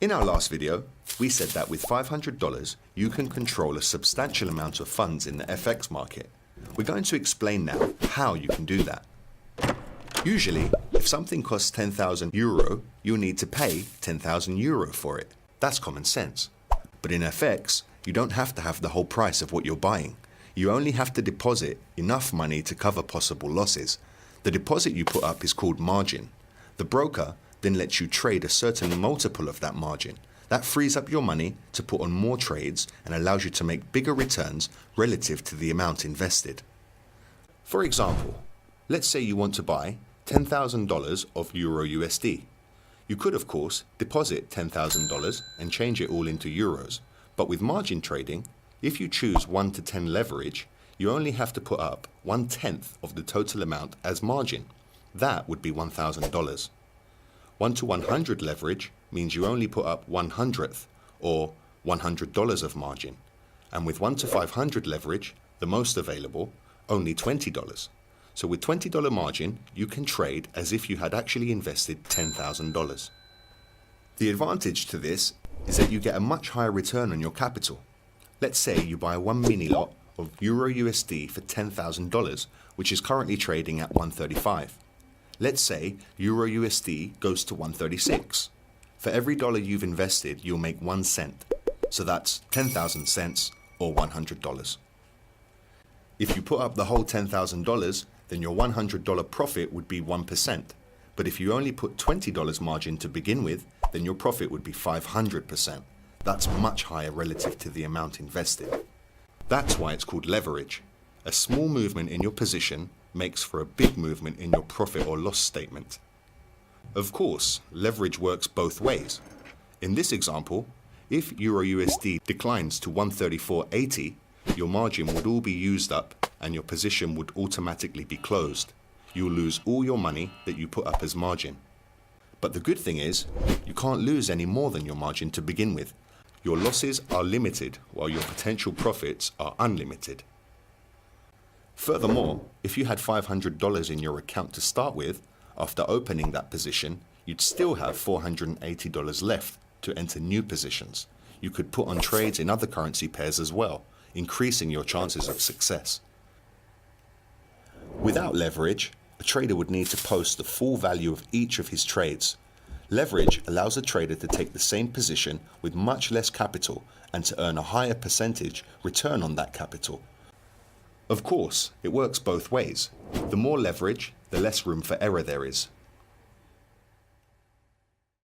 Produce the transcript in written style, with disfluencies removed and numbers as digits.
In our last video, we said that with $500, you can control a substantial amount of funds in the FX market. We're going to explain now how you can do that. Usually, if something costs 10,000 euro, you'll need to pay 10,000 euro for it. That's common sense. But in FX, you don't have to have the whole price of what you're buying. You only have to deposit enough money to cover possible losses. The deposit you put up is called margin. The broker then lets you trade a certain multiple of that margin. That frees up your money to put on more trades and allows you to make bigger returns relative to the amount invested. For example, let's say you want to buy $10,000 of Euro USD. You could, of course, deposit $10,000 and change it all into euros. But with margin trading, if you choose 1 to 10 leverage, you only have to put up 1/10 of the total amount as margin. That would be $1,000. 1 to 100 leverage means you only put up 1/100th or $100 of margin. And with 1 to 500 leverage, the most available, only $20. So with $20 margin, you can trade as if you had actually invested $10,000. The advantage to this is that you get a much higher return on your capital. Let's say you buy one mini lot of Euro USD for $10,000, which is currently trading at 135. Let's say Euro USD goes to 136. For every dollar you've invested, you'll make 1 cent. So that's 10,000 cents or $100. If you put up the whole $10,000, then your $100 profit would be 1%. But if you only put $20 margin to begin with, then your profit would be 500%. That's much higher relative to the amount invested. That's why it's called leverage. A small movement in your position makes for a big movement in your profit or loss statement. Of course, leverage works both ways. In this example, if Euro USD declines to 134.80, your margin would all be used up and your position would automatically be closed. You'll lose all your money that you put up as margin. But the good thing is, you can't lose any more than your margin to begin with. Your losses are limited while your potential profits are unlimited. Furthermore, if you had $500 in your account to start with, after opening that position, you'd still have $480 left to enter new positions. You could put on trades in other currency pairs as well, increasing your chances of success. Without leverage, a trader would need to post the full value of each of his trades. Leverage allows a trader to take the same position with much less capital and to earn a higher percentage return on that capital. Of course, it works both ways. The more leverage, the less room for error there is.